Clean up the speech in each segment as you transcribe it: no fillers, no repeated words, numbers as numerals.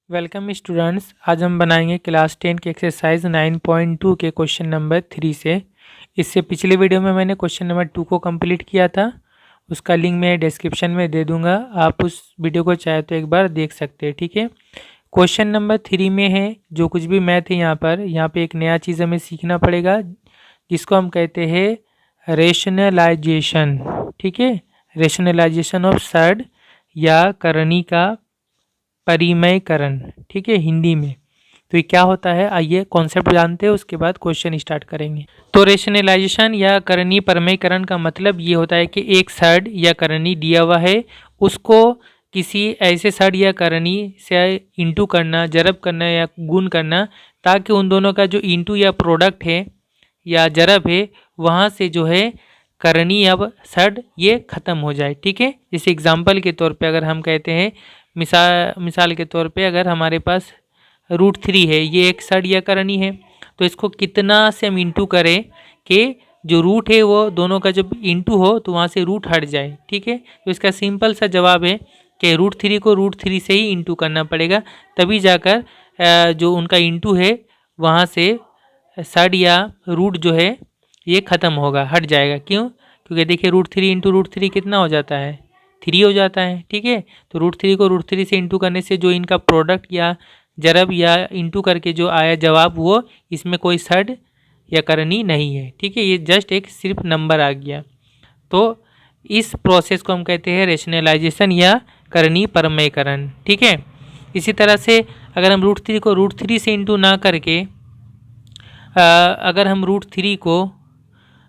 Welcome students. आज हम बनाएंगे क्लास 10 के एक्सरसाइज 9.2 के क्वेश्चन नंबर 3 से। इससे पिछले वीडियो में मैंने क्वेश्चन नंबर 2 को कंप्लीट किया था, उसका लिंक मैं डिस्क्रिप्शन में दे दूंगा, आप उस वीडियो को चाहे तो एक बार देख सकते हैं। ठीक है, क्वेश्चन नंबर 3 में है जो कुछ भी मैथ है यहाँ पे एक नया चीज़ हमें सीखना पड़ेगा जिसको हम कहते हैं रेशनलाइजेशन। ठीक है, रेशनलाइजेशन ऑफ शब्द या करनी का परिमयकरण। ठीक है, हिंदी में। तो ये क्या होता है, आइए कॉन्सेप्ट जानते हैं, उसके बाद क्वेश्चन स्टार्ट करेंगे। तो रेशनलाइजेशन या करनी परिमयकरण का मतलब ये होता है कि एक शब्द या करनी दिया हुआ है, उसको किसी ऐसे शब्द या करनी से इंटू करना, जरब करना या गुण करना, ताकि उन दोनों का जो इंटू या प्रोडक्ट है या जरब है वहाँ से जो है करनी या शब्द ये ख़त्म हो जाए। ठीक है, जैसे एग्जाम्पल के तौर पे अगर हम कहते हैं, मिसाल के तौर पे अगर हमारे पास √3 है, ये एक शब्द या करनी है, तो इसको कितना से हम इंटू करें कि जो रूट है वो दोनों का जब इंटू हो तो वहाँ से रूट हट जाए। ठीक है, तो इसका सिंपल सा जवाब है कि √3 को √3 से ही इंटू करना पड़ेगा, तभी जाकर जो उनका इंटू है वहाँ से शब्द या रूट जो है ये ख़त्म होगा, हट जाएगा। क्यों? क्योंकि देखिए √3 इंटू √3 कितना हो जाता है, 3 हो जाता है। ठीक है, तो √3 को √3 से इंटू करने से जो इनका प्रोडक्ट या जरब या इंटू करके जो आया जवाब, वो इसमें कोई शब्द या करनी नहीं है। ठीक है, ये जस्ट एक सिर्फ नंबर आ गया। तो इस प्रोसेस को हम कहते हैं रेशनलाइजेशन या करनी परिमयकरण। ठीक है, इसी तरह से अगर हम √3 को √3 से इंटू ना करके अगर हम √3 को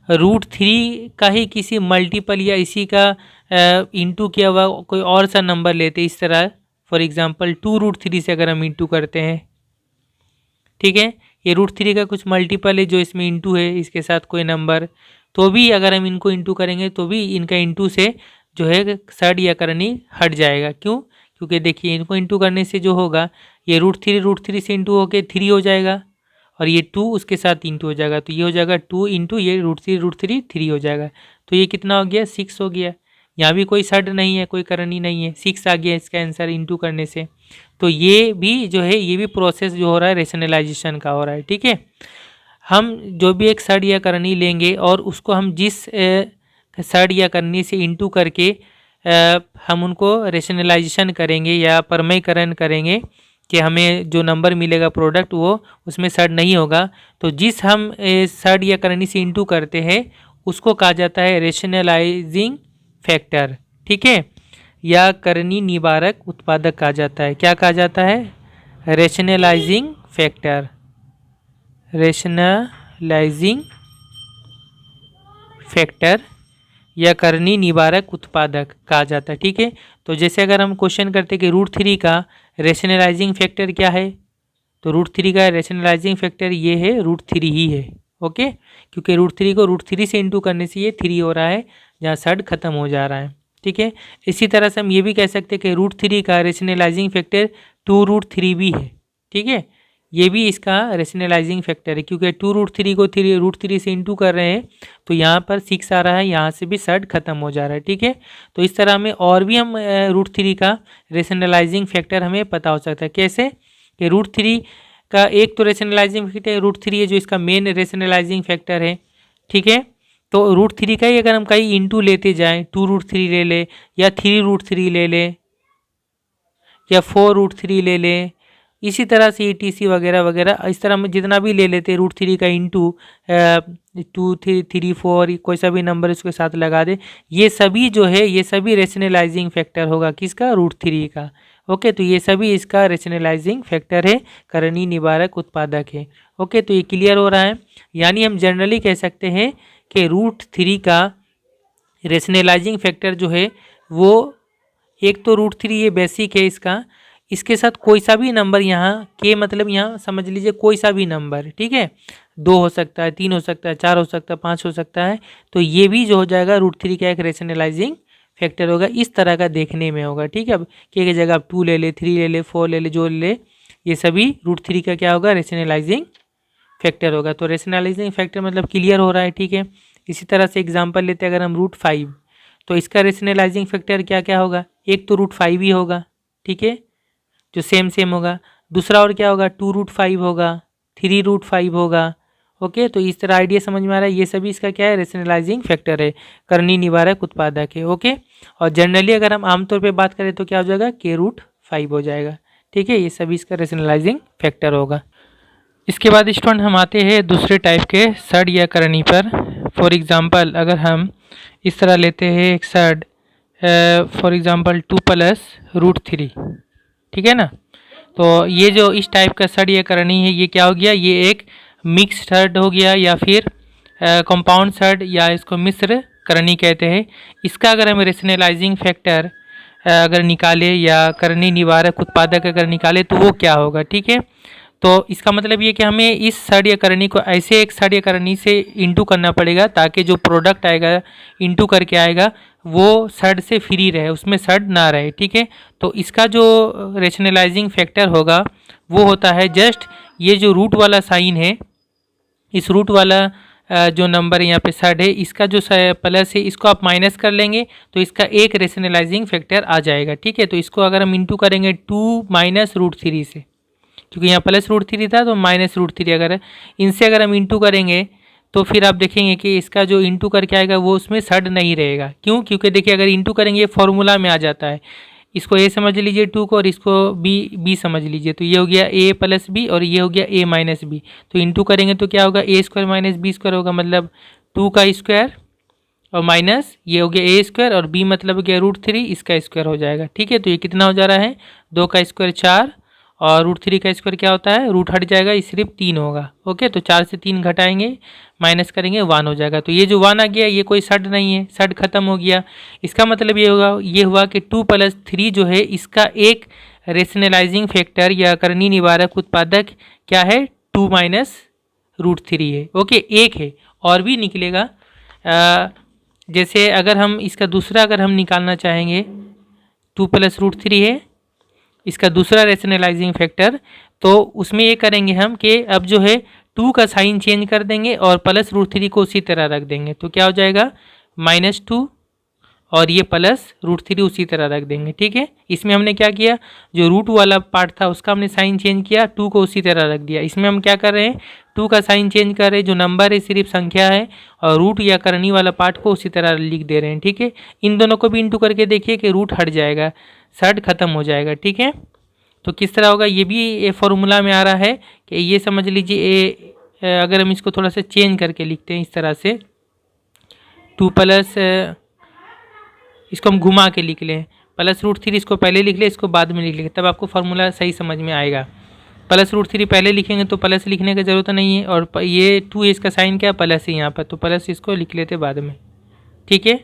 √3 का ही किसी मल्टीपल या इसी का इंटू किया हुआ कोई और सा नंबर लेते, इस तरह फॉर एग्जांपल 2√3 से अगर हम इंटू करते हैं। ठीक है, ये √3 का कुछ मल्टीपल है जो इसमें इंटू है, इसके साथ कोई नंबर, तो भी अगर हम इनको इंटू करेंगे तो भी इनका इंटू से जो है शब्द या करनी हट जाएगा। क्यों? क्योंकि देखिए इनको इंटू करने से जो होगा, ये √3 से इंटू होकर 3 हो जाएगा, और ये 2 उसके साथ इंटू हो जाएगा, तो ये हो जाएगा 2 इंटू ये √3 3 हो जाएगा, तो ये कितना हो गया, 6 हो गया। यहाँ भी कोई शब्द नहीं है, कोई करनी नहीं है, 6 आ गया इसका आंसर इंटू करने से। तो ये भी जो है, ये भी प्रोसेस जो हो रहा है रेशनलाइजेशन का हो रहा है। ठीक है, हम जो भी एक शब्द या करनी लेंगे और उसको हम जिस शब्द या करनी से इंटू करके हम उनको रेशनलाइजेशन करेंगे या परिमयकरण करेंगे कि हमें जो नंबर मिलेगा प्रोडक्ट वो उसमें शब्द नहीं होगा, तो जिस हम शब्द या करनी से इंटू करते हैं उसको कहा जाता है रेशनलाइजिंग फैक्टर। ठीक है, या करनी निवारक उत्पादक कहा जाता है। क्या कहा जाता है? रेशनलाइजिंग फैक्टर, रेशनलाइजिंग फैक्टर या करनी निवारक उत्पादक कहा जाता है। ठीक है, तो जैसे अगर हम क्वेश्चन करते कि √3 का रेशनलाइजिंग फैक्टर क्या है, तो √3 का रेशनलाइजिंग फैक्टर ये है, √3 ही है। ओके, क्योंकि √3 को √3 से इंटू करने से ये 3 हो रहा है, जहाँ शब्द खत्म हो जा रहा है। ठीक है, इसी तरह से हम ये भी कह सकते हैं कि √3 का रेशनलाइजिंग फैक्टर 2√3 भी है। ठीक है, ये भी इसका रेशनलाइजिंग फैक्टर है, क्योंकि 2√3 को √3 से इंटू कर रहे हैं तो यहाँ पर 6 आ रहा है, यहाँ से भी शब्द खत्म हो जा रहा है। ठीक है, तो इस तरह में और भी हम √3 का रेशनलाइजिंग फैक्टर हमें पता हो सकता है। कैसे? कि √3 का एक तो रेशनलाइजिंग फैक्टर √3 है जो इसका मेन रेशनलाइजिंग फैक्टर है। ठीक है, तो √3 का ही अगर हम कहीं इंटू लेते जाएँ, 2√3 ले ले या 3√3 ले ले या 4√3 ले लें, इसी तरह से ETC वगैरह वगैरह, इस तरह में जितना भी ले लेते हैं √3 का इंटू 2 3 3 4 कोई सा भी नंबर इसके साथ लगा दे, ये सभी जो है ये सभी रेशनलाइजिंग फैक्टर होगा किसका? √3 का। ओके, तो ये सभी इसका रेशनलाइजिंग फैक्टर है, करनी निवारक उत्पादक है। ओके, तो ये क्लियर हो रहा है। यानी हम जनरली कह सकते हैं कि √3 का रेशनलाइजिंग फैक्टर जो है वो एक तो √3 ये बेसिक है इसका, इसके साथ कोई सा भी नंबर यहाँ के, मतलब यहाँ समझ लीजिए कोई सा भी नंबर। ठीक है, 2 हो सकता है, 3 हो सकता है, 4 हो सकता है, 5 हो सकता है, तो ये भी जो हो जाएगा √3 का एक रेशनलाइजिंग फैक्टर होगा। इस तरह का देखने में होगा। ठीक है, अब के की जगह आप 2 ले ले, 3 ले ले, 4 ले ले, जो ले, ये सभी √3 का क्या होगा? रेशनलाइजिंग फैक्टर होगा। तो रेशनलाइजिंग फैक्टर मतलब क्लियर हो रहा है। ठीक है, इसी तरह से एग्जाम्पल लेते हैं अगर हम √5, तो इसका रेशनलाइजिंग फैक्टर क्या क्या होगा? एक तो √5 ही होगा। ठीक है, जो सेम सेम होगा। दूसरा और क्या होगा, 2√5 होगा, 3√5 होगा। ओके, तो इस तरह आइडिया समझ में आ रहा है। ये सभी इसका क्या है, रेशनलाइजिंग फैक्टर है, करनी निवारक उत्पादक है। ओके, और जनरली अगर हम आमतौर पे बात करें तो क्या हो जाएगा, k√5 हो जाएगा। ठीक है, ये सभी इसका रेशनलाइजिंग फैक्टर होगा। इसके बाद स्टूडेंट हम आते हैं दूसरे टाइप के सड या करनी पर। फॉर एग्जांपल अगर हम इस तरह लेते हैं एक सड, फॉर एग्जांपल 2 + √3, ठीक है ना। तो ये जो इस टाइप का सड या करनी है, ये क्या हो गया, ये एक मिक्स सड हो गया या फिर कंपाउंड सड, या इसको मिश्र करनी कहते हैं। इसका अगर हम रेशनलाइजिंग फैक्टर अगर निकाले या करनी निवारक उत्पादक अगर निकाले तो वो क्या होगा। ठीक है, तो इसका मतलब ये कि हमें इस सड या करनी को ऐसे एक सड या करनी से इंटू करना पड़ेगा ताकि जो प्रोडक्ट आएगा इंटू करके आएगा वो सड से फ्री रहे, उसमें सड ना रहे। ठीक है, तो इसका जो रेशनलाइजिंग फैक्टर होगा वो होता है जस्ट ये जो रूट वाला साइन है, इस रूट वाला जो नंबर यहाँ पे सड है, इसका जो प्लस है इसको आप माइनस कर लेंगे तो इसका एक रेशनलाइजिंग फैक्टर आ जाएगा। ठीक है, तो इसको अगर हम इंटू करेंगे 2 - √3 से, क्योंकि यहाँ +√3 था तो -√3, अगर इनसे अगर हम इंटू करेंगे तो फिर आप देखेंगे कि इसका जो इंटू करके आएगा वो उसमें सड नहीं रहेगा। क्यों, क्योंकि देखिए अगर इंटू करेंगे ये फॉर्मूला में आ जाता है। इसको a समझ लीजिए 2 को, और इसको b समझ लीजिए, तो ये हो गया a + b और ये हो गया a - b। तो इंटू करेंगे तो क्या होगा, a² - b² होगा, मतलब 2 का स्क्वायर और माइनस ये हो गया a² और b मतलब हो गया √3, इसका स्क्वायर हो जाएगा। ठीक है, तो ये कितना हो जा रहा है, 2 का स्क्वायर 4 और √3 का स्क्वायर क्या होता है, रूट हट जाएगा, ये सिर्फ 3 होगा। ओके, तो 4 से 3 घटाएंगे, माइनस करेंगे, 1 हो जाएगा। तो ये जो 1 आ गया ये कोई सड नहीं है, सड खत्म हो गया। इसका मतलब ये होगा, ये हुआ कि 2 + 3 जो है इसका एक रेशनलाइजिंग फैक्टर या करनी निवारक उत्पादक क्या है, 2 - √3 है। ओके, एक है और भी निकलेगा। जैसे अगर हम इसका दूसरा अगर हम निकालना चाहेंगे, 2 + √3 है इसका दूसरा रेशनलाइजिंग फैक्टर, तो उसमें ये करेंगे हम कि अब जो है 2 का साइन चेंज कर देंगे और +√3 को उसी तरह रख देंगे, तो क्या हो जाएगा, -2 और ये +√3 उसी तरह रख देंगे। ठीक है, इसमें हमने क्या किया, जो रूट वाला पार्ट था उसका हमने साइन चेंज किया, 2 को उसी तरह रख दिया। इसमें हम क्या कर रहे हैं, 2 का साइन चेंज कर रहे हैं, जो नंबर है सिर्फ संख्या है, और रूट या करनी वाला पार्ट को उसी तरह लिख दे रहे हैं। ठीक है, इन दोनों को भी इंटू करके देखिए कि रूट हट जाएगा, सड खत्म हो जाएगा। ठीक है, तो किस तरह होगा, ये भी ये फॉर्मूला में आ रहा है कि ये समझ लीजिए अगर हम इसको थोड़ा सा चेंज करके लिखते हैं इस तरह से, 2 + इसको हम घुमा के लिख लें, +√3 इसको पहले लिख लें, इसको बाद में लिख लें, तब आपको फार्मूला सही समझ में आएगा। +√3 पहले लिखेंगे तो प्लस लिखने की ज़रूरत नहीं है, और ये 2 इसका साइन क्या प्लस है यहाँ पर, तो प्लस इसको लिख लेते बाद में। ठीक है,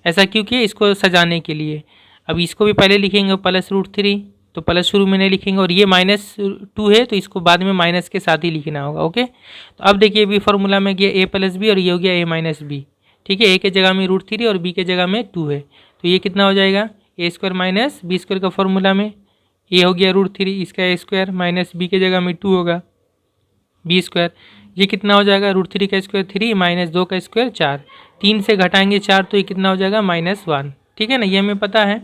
ऐसा क्यों किया, इसको सजाने के लिए। अब इसको भी पहले लिखेंगे +√3, तो प्लस शुरू में नहीं लिखेंगे, और ये -2 है तो इसको बाद में माइनस के साथ ही लिखना होगा। ओके, तो अब देखिए भी फार्मूला में गया a + b और ये हो गया a - b। ठीक है, a के जगह में √3 और b के जगह में 2 है, तो ये कितना हो जाएगा, a² - b² का फॉर्मूला में a हो गया √3, इसका a² माइनस b के जगह में 2 होगा b², ये कितना हो जाएगा, √3 का स्क्वायर 3 - 2 का स्क्वायर 4, 3 से घटाएंगे 4 तो ये कितना हो जाएगा, -1। ठीक है ना, ये हमें पता है।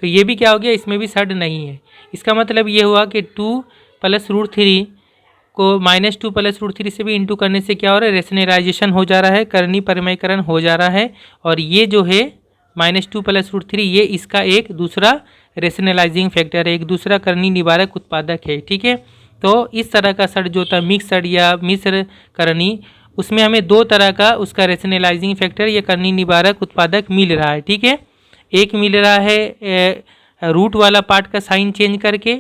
तो ये भी क्या हो गया, इसमें भी सड नहीं है। इसका मतलब ये हुआ कि 2 + √3 को -2 + √3 से भी इंटू करने से क्या हो रहा है, रेशनलाइजेशन हो जा रहा है, करनी परिमयकरण हो जा रहा है, और ये जो है -2 + √3 ये इसका एक दूसरा रेशनलाइजिंग फैक्टर है, एक दूसरा करनी निवारक उत्पादक है। ठीक है, तो इस तरह का सड जो होता है मिक्स सड या मिश्र करनी, उसमें हमें 2 तरह का उसका रेशनलाइजिंग फैक्टर या करनी निवारक उत्पादक मिल रहा है। ठीक है, एक मिल रहा है रूट वाला पार्ट का साइन चेंज करके,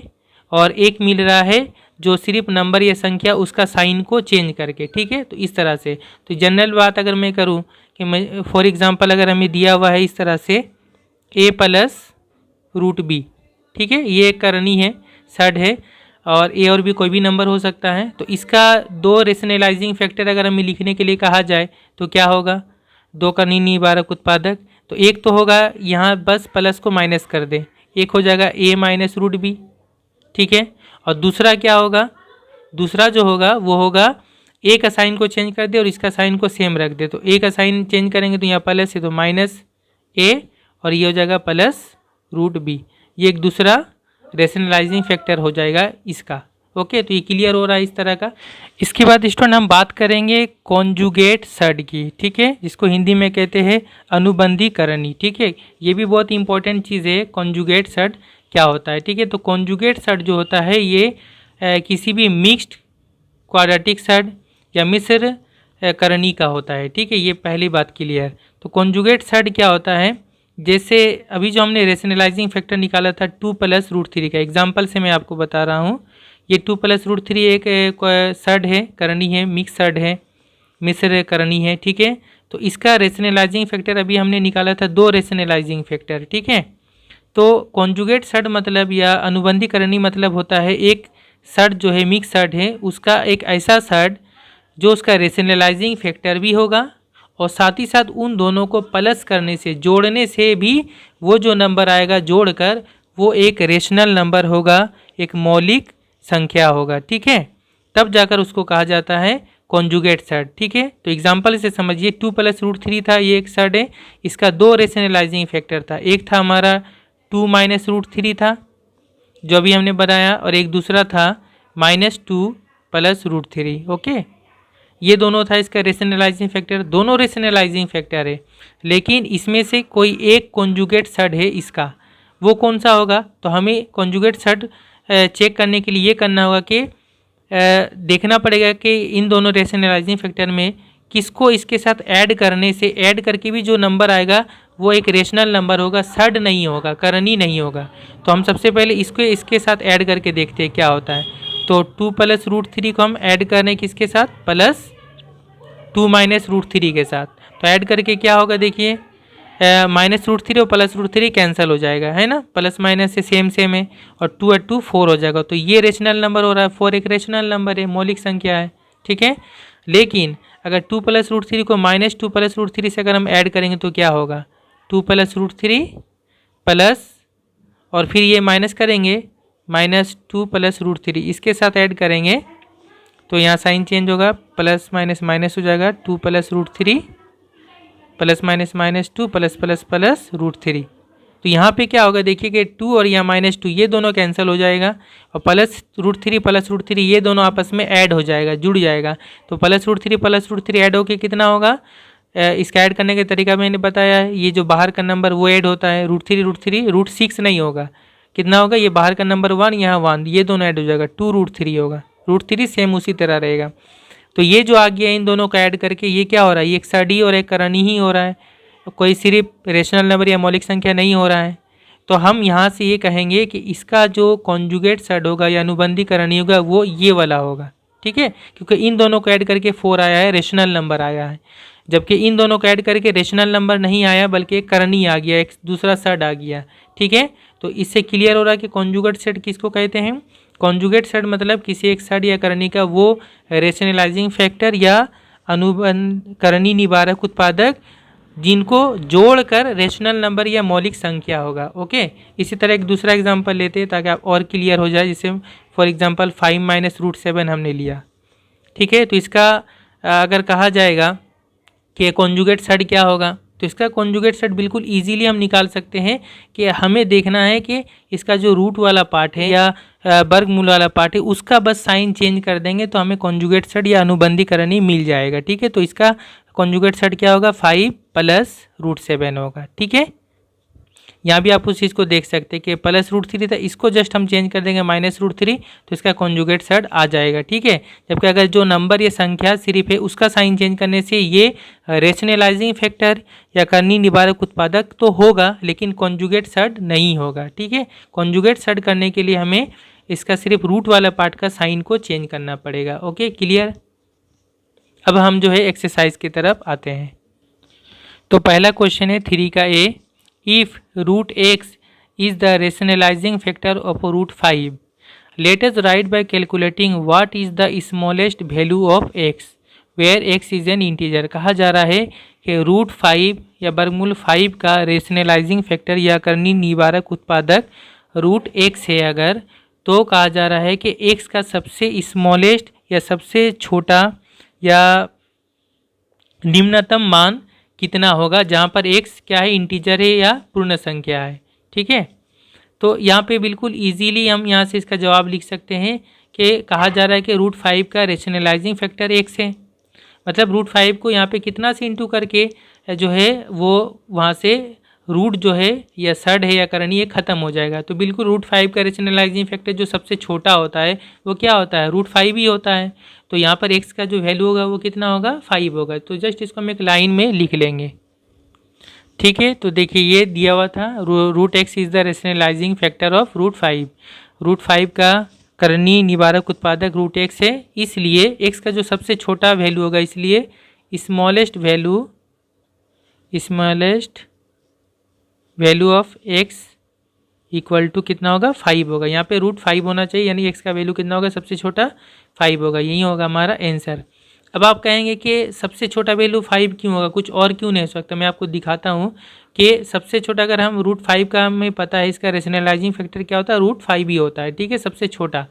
और एक मिल रहा है जो सिर्फ नंबर या संख्या उसका साइन को चेंज करके। ठीक है, तो इस तरह से, तो जनरल बात अगर मैं करूं कि मैं फॉर एग्जांपल अगर हमें दिया हुआ है इस तरह से a + √b, ठीक है, ये एक करनी है, सड है, और a और b कोई भी नंबर हो सकता है। तो इसका 2 रेशनलाइजिंग फैक्टर अगर हमें लिखने के लिए कहा जाए तो क्या होगा, 2 करनी निवारक उत्पादक, तो एक तो होगा यहाँ बस प्लस को माइनस कर दें, एक हो जाएगा a - √b। ठीक है, और दूसरा क्या होगा, दूसरा जो होगा वो होगा a का साइन को चेंज कर दे और इसका साइन को सेम रख दे, तो a का साइन चेंज करेंगे तो यहाँ प्लस है तो -a, और ये हो जाएगा +√b। ये एक दूसरा रेशनलाइजिंग फैक्टर हो जाएगा इसका। ओके, तो ये क्लियर हो रहा है इस तरह का। इसके बाद स्टूडेंट हम बात करेंगे कॉन्जुगेट शब्द की, ठीक है, जिसको हिंदी में कहते हैं अनुबंधी करणी, ठीक है। ये भी बहुत इंपॉर्टेंट चीज़ है, कॉन्जुगेट शब्द क्या होता है, ठीक है। तो कॉन्जुगेट शब्द जो होता है ये किसी भी मिक्स्ड क्वाड्रेटिक शब्द या मिश्र करणी का होता है, ठीक है। ये पहली बात क्लियर। तो कॉन्जुगेट शब्द क्या होता है, जैसे अभी जो हमने रेशनलाइजिंग फैक्टर निकाला था 2 + √3 का, एग्जाम्पल से मैं आपको बता रहा हूँ। ये 2 + √3 एक शब्द है, करणी है, मिक्स शब्द है, मिश्र करणी है, ठीक है। तो इसका रेशनलाइजिंग फैक्टर अभी हमने निकाला था 2 रेशनलाइजिंग फैक्टर, ठीक है। तो कॉन्जुगेट शब्द मतलब या अनुबंधी करणी मतलब होता है एक शब्द जो है मिक्स शब्द है, उसका एक ऐसा शब्द जो उसका रेशनलाइजिंग फैक्टर भी होगा और साथ ही साथ उन दोनों को प्लस करने से, जोड़ने से भी वो जो नंबर आएगा जोड़कर वो एक रेशनल नंबर होगा, एक मौलिक संख्या होगा, ठीक है। तब जाकर उसको कहा जाता है कॉन्जुगेट शब्द, ठीक है। तो एग्जांपल से समझिए 2 + √3 था, ये एक शब्द है, इसका 2 रेशनलाइजिंग फैक्टर था। एक था हमारा 2 - √3 था जो अभी हमने बनाया, और एक दूसरा था -2 + √3। ओके, ये दोनों था इसका रेशनलाइजिंग फैक्टर, दोनों रेशनलाइजिंग फैक्टर है, लेकिन इसमें से कोई एक कॉन्जुगेट शब्द है इसका, वो कौन सा होगा। तो हमें कॉन्जुगेट शब्द चेक करने के लिए ये करना होगा कि देखना पड़ेगा कि इन दोनों रेशनलाइजिंग फैक्टर में किसको इसके साथ ऐड करने से, ऐड करके भी जो नंबर आएगा वो एक रेशनल नंबर होगा, शब्द नहीं होगा, करणी नहीं होगा। तो हम सबसे पहले इसको इसके साथ ऐड करके देखते हैं क्या होता है। तो 2 + √3 को हम ऐड करें किसके साथ, +2 - √3 के साथ। तो ऐड करके क्या होगा देखिए, -√3 और +√3 कैंसिल हो जाएगा, है ना, प्लस माइनस से सेम सेम है, और 2 और 2 4 हो जाएगा। तो ये रेशनल नंबर हो रहा है, 4 एक रेशनल नंबर है, मौलिक संख्या है, ठीक है। लेकिन अगर 2 + √3 को -2 + √3 से अगर हम ऐड करेंगे तो क्या होगा, 2 + √3 प्लस, और फिर ये माइनस करेंगे, -2 + √3 इसके साथ ऐड करेंगे तो यहाँ साइन चेंज होगा, प्लस माइनस माइनस हो जाएगा, 2 + √3 plus minus -2 plus plus plus √3। तो यहाँ पे क्या होगा देखिए कि 2 और यहाँ -2 ये दोनों कैंसिल हो जाएगा, और +√3 ये दोनों आपस में ऐड हो जाएगा, जुड़ जाएगा। तो +√3 ऐड होके कितना होगा, इसका ऐड करने का तरीका मैंने बताया है, ये जो बाहर का नंबर वो ऐड होता है, √6 नहीं होगा, कितना होगा, ये बाहर का नंबर 1, यहाँ 1, ये दोनों ऐड हो जाएगा, 2√3 होगा, √3 सेम उसी तरह रहेगा। तो ये जो आ गया इन दोनों का ऐड करके ये क्या हो रहा है, ये एक शब्द और एक करणी ही हो रहा है, कोई सिर्फ रेशनल नंबर या मौलिक संख्या नहीं हो रहा है। तो हम यहाँ से ये कहेंगे कि इसका जो कॉन्जुगेट शब्द होगा या अनुबंधी करणी होगा वो ये वाला होगा, ठीक है, क्योंकि इन दोनों को ऐड करके 4 आया है, रेशनल नंबर आया है, जबकि इन दोनों को ऐड करके रेशनल नंबर नहीं आया बल्कि एक करणी आ गया, एक दूसरा शब्द आ गया, ठीक है। तो इससे क्लियर हो रहा है कि कॉन्जुगेट शब्द किसको कहते हैं। कॉन्जुगेट शब्द मतलब किसी एक शब्द या करणी का वो रेशनलाइजिंग फैक्टर या अनुबंध करणी निवारक उत्पादक जिनको जोड़कर रेशनल नंबर या मौलिक संख्या होगा। ओके, इसी तरह एक दूसरा एग्जांपल लेते हैं ताकि आप और क्लियर हो जाए, जैसे फॉर एग्जांपल 5 - √7 हमने लिया, ठीक है। तो इसका अगर कहा जाएगा कि कॉन्जुगेट शब्द क्या होगा, तो इसका कॉन्जुगेट शब्द बिल्कुल इजीली हम निकाल सकते हैं कि हमें देखना है कि इसका जो रूट वाला पार्ट है या वर्गमूल वाला पार्ट है उसका बस साइन चेंज कर देंगे तो हमें कॉन्जुगेट शब्द या अनुबंधी करणी मिल जाएगा, ठीक है। तो इसका कॉन्जुगेट शब्द क्या होगा, 5 + √7 होगा, ठीक है। यहाँ भी आप उस चीज़ को देख सकते हैं कि +√3 था, इसको जस्ट हम चेंज कर देंगे -√3 तो इसका कॉन्जुगेट शब्द आ जाएगा, ठीक है। जबकि अगर जो नंबर या संख्या सिर्फ है उसका साइन चेंज करने से ये रेशनलाइजिंग फैक्टर या करणी निवारक उत्पादक तो होगा लेकिन कॉन्जुगेट शब्द नहीं होगा, ठीक है। कॉन्जुगेट शब्द करने के लिए हमें इसका सिर्फ रूट वाला पार्ट का साइन को चेंज करना पड़ेगा। Okay, clear. अब हम जो है एक्सरसाइज की तरफ आते हैं। तो पहला क्वेश्चन है 3 का ए, if √x is the rationalizing factor of √5, let us write by calculating what is the smallest value of x where x is an integer। कहा जा रहा है कि √5 या वर्गमूल 5 का रेशनलाइजिंग फैक्टर या करणी निवारक उत्पादक √x है अगर, तो कहा जा रहा है कि x का सबसे स्मॉलेस्ट या सबसे छोटा या निम्नतम मान कितना होगा, जहाँ पर x क्या है, इंटीजर है या पूर्ण संख्या है, ठीक है। तो यहाँ पे बिल्कुल इजीली हम यहाँ से इसका जवाब लिख सकते हैं कि कहा जा रहा है कि √5 का रेशनलाइजिंग फैक्टर x है। मतलब √5 को यहाँ पे कितना से इंटू करके जो है वो वहाँ से रूट जो है या सड है या करणीय ख़त्म हो जाएगा। तो बिल्कुल √5 का रेशनलाइजिंग फैक्टर जो सबसे छोटा होता है वो क्या होता है, √5 ही होता है। तो यहाँ पर x का जो वैल्यू होगा वो कितना होगा, 5 होगा। तो जस्ट इसको हम एक लाइन में लिख लेंगे, ठीक है। तो देखिए ये दिया हुआ था √x is the rationalising factor of √5। √5 का करणीय निवारक उत्पादक √x है, इसलिए x का जो सबसे छोटा वैल्यू होगा, इसलिए smallest value of x equal to कितना होगा, 5 होगा। यहाँ पे √5 होना चाहिए, यानी x का वैल्यू कितना होगा, सबसे छोटा 5 होगा। यही होगा हमारा आंसर। अब आप कहेंगे कि सबसे छोटा वैल्यू 5 क्यों होगा, कुछ और क्यों नहीं हो सकता। मैं आपको दिखाता हूँ कि सबसे छोटा, अगर हम √5 का हमें पता है इसका रेशनलाइजिंग फैक्टर क्या होता है, √5 ही होता है, ठीक है, सबसे छोटा।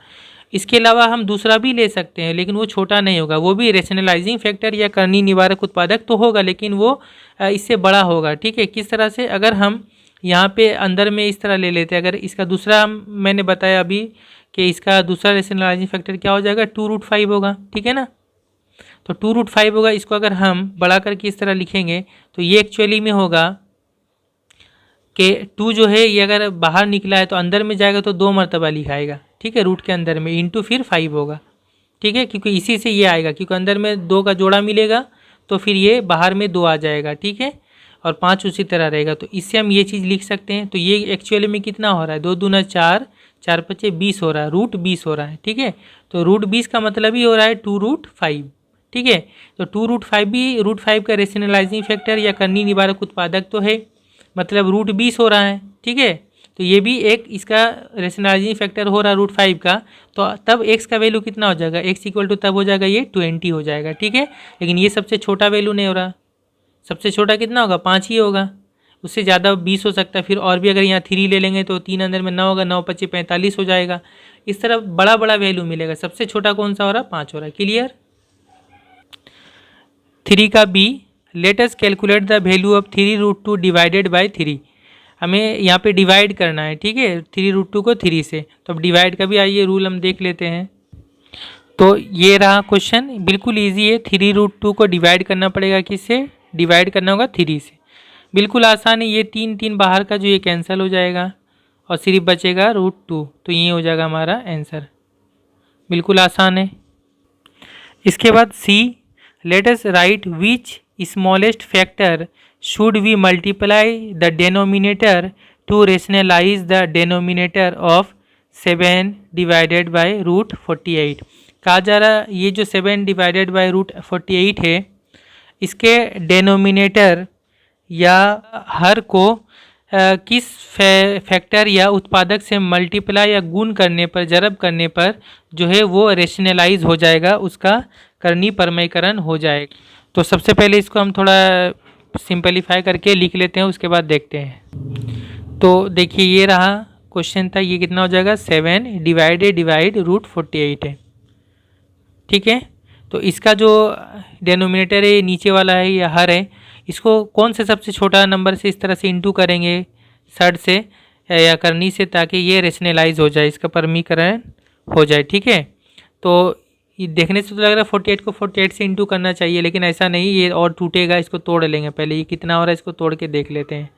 इसके अलावा हम दूसरा भी ले सकते हैं, लेकिन वो छोटा नहीं होगा, वो भी रेशनलाइजिंग फैक्टर या करणीय निवारक उत्पादक तो होगा, लेकिन वो इससे बड़ा होगा, ठीक है। किस तरह से, अगर हम यहाँ पे अंदर में इस तरह ले लेते हैं, अगर इसका दूसरा मैंने बताया अभी कि इसका दूसरा रेशनलाइजिंग फैक्टर क्या हो जाएगा, 2√5 होगा, ठीक है ना। तो 2√5 होगा, इसको अगर हम बढ़ा करके इस तरह लिखेंगे तो ये एक्चुअली में होगा कि 2 जो है ये अगर बाहर निकला है तो अंदर में जाएगा तो 2 मरतबा लिखाएगा, ठीक है, रूट के अंदर में, इंटू फिर 5 होगा, ठीक है, क्योंकि इसी से ये आएगा, क्योंकि अंदर में 2 का जोड़ा मिलेगा तो फिर ये बाहर में 2 आ जाएगा, ठीक है, और 5 उसी तरह रहेगा। तो इससे हम ये चीज़ लिख सकते हैं। तो ये एक्चुअली में कितना हो रहा है, 2 दूना 4, 4 पचे 20 हो रहा है, √20 हो रहा है, ठीक है। तो √20 का मतलब ही हो रहा है 2√5, ठीक है। तो 2√5 भी √5 का रेशनलाइजिंग फैक्टर या करणीय निवारक उत्पादक तो है, मतलब √20 हो रहा है, ठीक है। तो ये भी एक इसका रेशनलाइजिंग फैक्टर हो रहा है √5 का। तो तब x का वैल्यू कितना हो जाएगा, x इक्वल टू तब हो जाएगा ये 20 हो जाएगा, ठीक है। लेकिन ये सबसे छोटा वैल्यू नहीं हो रहा, सबसे छोटा कितना होगा, 5 ही होगा, उससे ज़्यादा 20 हो सकता है। फिर और भी अगर यहाँ 3 ले लेंगे तो 3 अंदर में 9 होगा, 9 पच्चीस 45 हो जाएगा। इस तरह बड़ा बड़ा वैल्यू मिलेगा। सबसे छोटा कौन सा हो रहा है, 5 हो रहा है। क्लियर। 3 का B, let us calculate the value of 3√2 divided by 3। हमें यहाँ पे डिवाइड करना है, ठीक है, 3√2 को 3 से। तो अब डिवाइड का भी आइए रूल हम देख लेते हैं। तो ये रहा क्वेश्चन, बिल्कुल इजी है। 3√2 को डिवाइड करना पड़ेगा, किससे डिवाइड करना होगा, 3 से। बिल्कुल आसान है। ये 3 3 बाहर का जो ये कैंसिल हो जाएगा और सिर्फ बचेगा √2, तो ये हो जाएगा हमारा आंसर। बिल्कुल आसान है। इसके बाद see, let us write which smallest factor should we multiply the denominator to rationalise the denominator of 7 divided by √48। कहा जा रहा है ये जो 7 डिवाइडेड बाई √48 है, इसके डेनोमिनेटर या हर को किस फैक्टर या उत्पादक से मल्टीप्लाई या गुण करने पर, जरब करने पर जो है वो रेशनलाइज हो जाएगा, उसका करणीय परमयकरण हो जाएगा। तो सबसे पहले इसको हम थोड़ा सिंपलीफाई करके लिख लेते हैं, उसके बाद देखते हैं। तो देखिए ये रहा क्वेश्चन था, ये कितना हो जाएगा, 7 डिवाइड √48 है, ठीक है। तो इसका जो डेनोमिनेटर है नीचे वाला है या हर है, इसको कौन से सबसे छोटा नंबर से इस तरह से इंटू करेंगे, सड से या करनी से, ताकि ये रेशनलाइज हो जाए, इसका परमीकरण हो जाए, ठीक है। तो ये देखने से तो लग रहा है 48 को 48 से इंटू करना चाहिए, लेकिन ऐसा नहीं, ये और टूटेगा। इसको तोड़ लेंगे पहले, ये कितना हो रहा है इसको तोड़ के देख लेते हैं।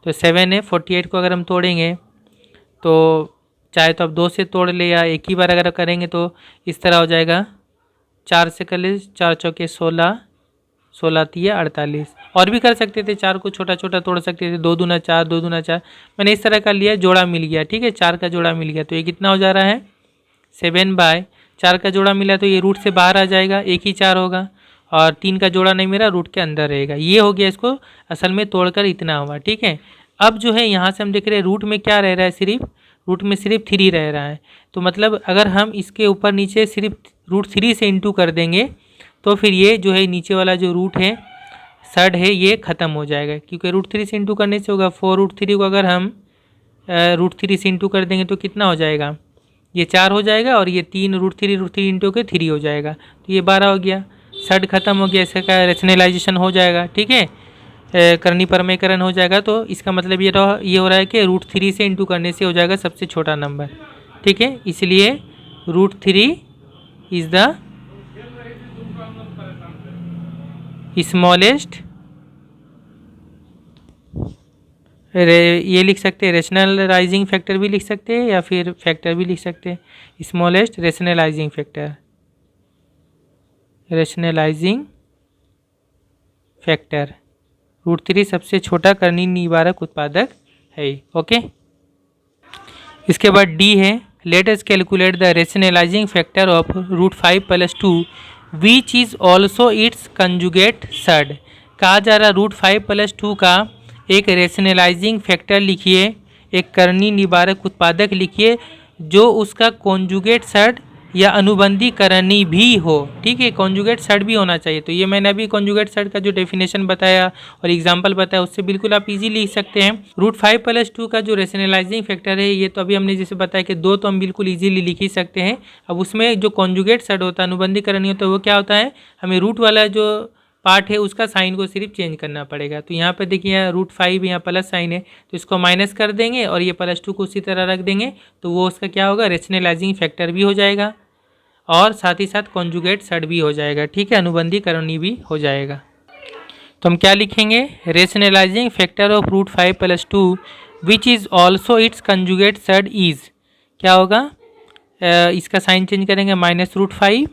तो 7 है, 48 को अगर हम तोड़ेंगे तो चाहे तो अब 2 से तोड़ ले या एक ही बार अगर करेंगे तो इस तरह हो जाएगा। 4 से कर ले, 4 चौके 16, 16 तिया 48। और भी कर सकते थे, 4 को छोटा छोटा तोड़ सकते थे, 2 दूना 4, 2 दूना 4। मैंने इस तरह कर लिया, जोड़ा मिल गया, ठीक है, 4 का जोड़ा मिल गया। तो ये कितना हो जा रहा है, 7/4 का जोड़ा मिला तो ये रूट से बाहर आ जाएगा, एक ही 4 होगा, और 3 का जोड़ा नहीं मिला, रूट के अंदर रहेगा। ये हो गया, इसको असल में तोड़कर इतना हुआ, ठीक है। अब जो है यहाँ से हम देख रहे हैं रूट में क्या रह रहा है, सिर्फ रूट में सिर्फ 3 रह रहा है। तो मतलब अगर हम इसके ऊपर नीचे सिर्फ √3 से इंटू कर देंगे तो फिर ये जो है नीचे वाला जो रूट है, सड है, ये ख़त्म हो जाएगा, क्योंकि √3 से इंटू करने से होगा 4√3 को अगर हम √3 से इंटू कर देंगे तो कितना हो जाएगा, ये 4 हो जाएगा, और ये 3 √3 इंटू के 3 हो जाएगा, तो ये 12 हो गया, सड खत्म हो गया, इसका रेशनलाइजेशन हो जाएगा, ठीक है। करनी परमेयकरण हो जाएगा। तो इसका मतलब ये हो रहा है कि √3 से इंटू करने से हो जाएगा सबसे छोटा नंबर, ठीक है। इसलिए √3 इज द स्मॉलेस्ट, ये लिख सकते हैं रेशनलाइजिंग फैक्टर भी लिख सकते हैं या फिर फैक्टर भी लिख सकते हैं, smallest rationalising factor, rationalising factor √3 सबसे छोटा करणीय निवारक उत्पादक है। ओके, इसके बाद डी है, late us calculate the rationalising factor of √5 + 2 which is also it's conjugate surd. कहा जा रहा √5 + 2 का एक रेशनलाइजिंग फैक्टर लिखिए, एक करणीय निवारक उत्पादक लिखिए जो उसका कॉन्जुगेट सर्ड या अनुबंधी करणीय भी हो, ठीक है। कॉन्जुगेट सर्ड भी होना चाहिए। तो ये मैंने अभी कॉन्जुगेट सर्ड का जो डेफिनेशन बताया और एग्जांपल बताया उससे बिल्कुल आप इजी लिख सकते हैं। √5 + 2 का जो रेशनलाइजिंग फैक्टर है ये तो अभी हमने जैसे बताया कि 2 तो हम बिल्कुल ईजिली लिख ही सकते हैं। अब उसमें जो कॉन्जुगेट सर्ड होता है, अनुबंधी करणीय होता है, वो क्या होता है, हमें रूट वाला जो पार्ट है उसका साइन को सिर्फ चेंज करना पड़ेगा। तो यहाँ पे देखिए यहाँ √5 यहाँ प्लस साइन है तो इसको माइनस कर देंगे और ये +2 को उसी तरह रख देंगे तो वो उसका क्या होगा, रेशनलाइजिंग फैक्टर भी हो जाएगा और साथ ही साथ कॉन्जुगेट सर्ड भी हो जाएगा, ठीक है, अनुबंधी करणीय भी हो जाएगा। तो हम क्या लिखेंगे, rationalising factor of √5 + 2 which is also it's conjugate surd is, क्या होगा, इसका साइन चेंज करेंगे -√5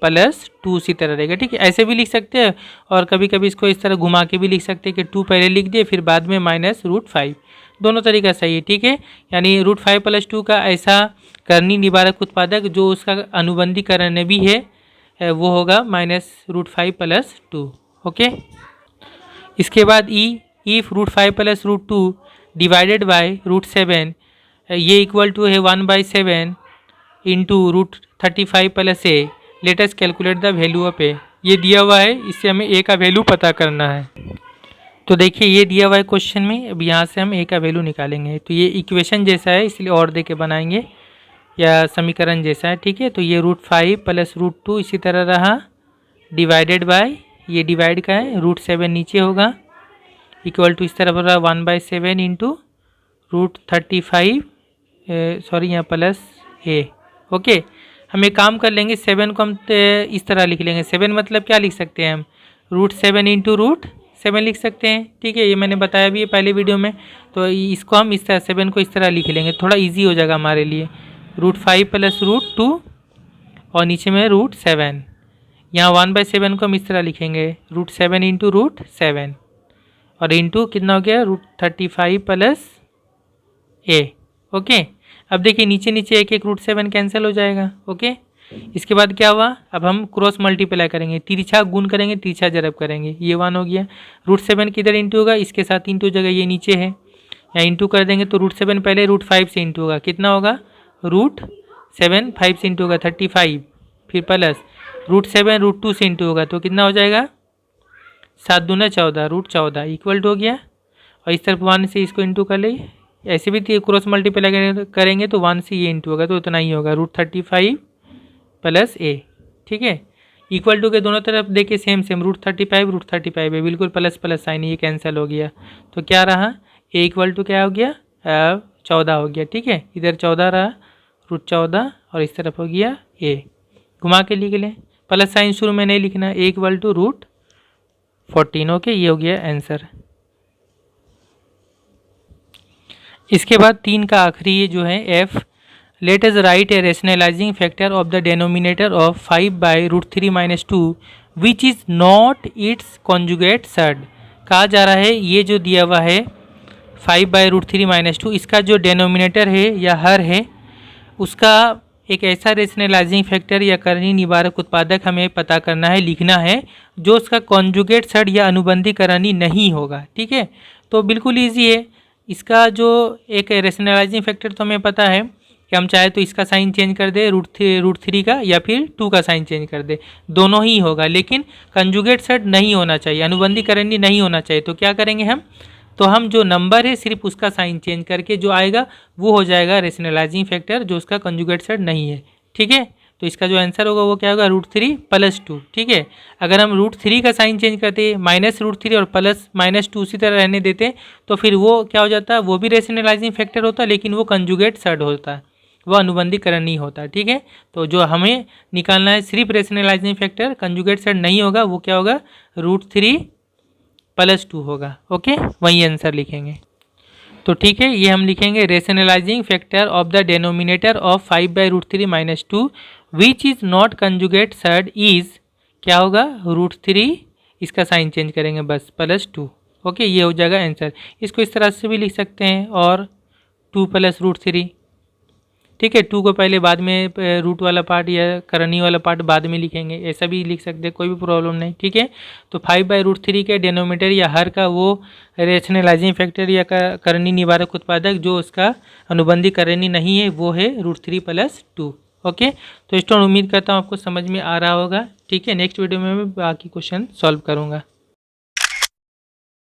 + 2 उसी तरह रहेगा, ठीक है। ऐसे भी लिख सकते हैं और कभी कभी इसको इस तरह घुमा के भी लिख सकते हैं कि 2 पहले लिख दिए फिर बाद में -√5, दोनों तरीका सही है, ठीक है। यानी √5 + 2 का ऐसा करणीय निवारक उत्पादक जो उसका अनुबंधी करणीय भी है वो होगा -√5 + 2। ओके, इसके बाद इफ √5 + √2 डिवाइडेड बाय √7 ये इक्वल टू है 1/7 into √35 + a, late us calculate the value of a। ये दिया हुआ है, इससे हमें a का वैल्यू पता करना है। तो देखिए ये दिया हुआ है क्वेश्चन में, अब यहाँ से हम a का वैल्यू निकालेंगे। तो ये इक्वेशन जैसा है इसलिए और दे के बनाएंगे या समीकरण जैसा है, ठीक है। तो ये √5 + √2 इसी तरह रहा, डिवाइडेड बाय, ये डिवाइड का है, √7 नीचे होगा, इक्वल टू इस तरफ रहा 1/7 इंटू √35 सॉरी यहाँ प्लस a। ओके, हम एक काम कर लेंगे, 7 को हम इस तरह लिख लेंगे। 7 मतलब क्या लिख सकते हैं हम, √7 इंटू √7 लिख सकते हैं, ठीक है। ये मैंने बताया भी है पहले वीडियो में। तो इसको हम इस तरह 7 को इस तरह लिख लेंगे, थोड़ा इजी हो जाएगा हमारे लिए। √5 + √2 और नीचे में √7, यहाँ 1/7 को हम इस तरह लिखेंगे, √7 इंटू √7 और इंटू कितना हो गया, √35 + a। ओके, अब देखिए नीचे नीचे एक √7 कैंसिल हो जाएगा। ओके, इसके बाद क्या हुआ, अब हम क्रॉस मल्टीप्लाई करेंगे, तिरछा गुण करेंगे, तिरछा जरब करेंगे, ये 1 हो गया। √7 किधर इंटू होगा, इसके साथ इंटू जगह ये नीचे है, यहाँ इंटू कर देंगे तो √7 पहले √5 से इंटू होगा, कितना होगा, √7 5 से इंटू होगा 35, फिर प्लस √7 √2 से इंटू होगा तो कितना हो जाएगा, 7 दूना 14, √14 इक्वल टू हो गया। और इस तरफ 1 से इसको इंटू कर ले, ऐसे भी क्रॉस मल्टीप्लाई करेंगे तो 1 से ये इंटू होगा तो उतना ही होगा, √35 + a, ठीक है। इक्वल टू के दोनों तरफ देखिए सेम √35 है, बिल्कुल प्लस प्लस साइन, ये कैंसिल हो गया। तो क्या रहा, a इक्वल टू क्या हो गया, 14 हो गया, ठीक है। इधर 14 रहा, √14 और इस तरफ हो गया a। घुमा के लिख लें, प्लस साइन शुरू में नहीं लिखना, a इक्वल टू √14। ओके, ये हो गया आंसर। इसके बाद 3 का आखिरी ये जो है f, late us right A rationalising factor of the denominator of 5/√3 - 2 which is not it's conjugate surd. कहा जा रहा है ये जो दिया हुआ है 5/√3 - 2, इसका जो डेनोमिनेटर है या हर है उसका एक ऐसा रेशनलाइजिंग फैक्टर या करणीय निवारक उत्पादक हमें पता करना है, लिखना है, जो उसका कॉन्जुगेट सर्ड या अनुबंधी करणीय नहीं होगा, ठीक है। तो बिल्कुल ईजी है, इसका जो एक रेशनलाइजिंग फैक्टर तो हमें पता है कि हम चाहे तो इसका साइन चेंज कर दे, √3 का, या फिर 2 का साइन चेंज कर दे, दोनों ही होगा, लेकिन कंजुगेट सर्ड नहीं होना चाहिए, अनुबंधी करणीय नहीं होना चाहिए। तो क्या करेंगे हम, तो हम जो नंबर है सिर्फ उसका साइन चेंज करके जो आएगा वो हो जाएगा रेशनलाइजिंग फैक्टर, जो उसका कंजुगेट सर्ड नहीं है, ठीक है। तो इसका जो आंसर होगा वो क्या होगा √3 + 2। ठीक है, अगर हम √3 का साइन चेंज करते -√3 और प्लस -2 उसी तरह रहने देते तो फिर वो क्या हो जाता है, वो भी रेशनलाइजिंग फैक्टर होता, लेकिन वो कंजुगेट सर्ड होता, वह अनुबंधीकरण नहीं होता। ठीक है, तो जो हमें निकालना है सिर्फ रेशनलाइजिंग फैक्टर, कंजुगेट सर्ड नहीं होगा, वो क्या होगा √3 + 2 होगा। ओके, वही आंसर लिखेंगे। तो ठीक है, ये हम लिखेंगे rationalising factor of the denominator of 5/√3 - 2 which is not conjugate surd is क्या होगा √3, इसका साइन चेंज करेंगे बस +2। ओके, ये हो जाएगा आंसर। इसको इस तरह से भी लिख सकते हैं और 2 + √3। ठीक है, 2 को पहले बाद में रूट वाला पार्ट या करनी वाला पार्ट बाद में लिखेंगे, ऐसा भी लिख सकते हैं, कोई भी प्रॉब्लम नहीं। ठीक है, तो 5/√3 के डेनोमीटर या हर का वो रेशनलाइजिंग फैक्टर या करनी निवारक उत्पादक जो उसका अनुबंधी करनी नहीं है वो है √3 + 2। ओके, तो स्टूडेंट उम्मीद करता हूँ आपको समझ में आ रहा होगा। ठीक है, नेक्स्ट वीडियो में मैं बाकी क्वेश्चन सॉल्व करूँगा।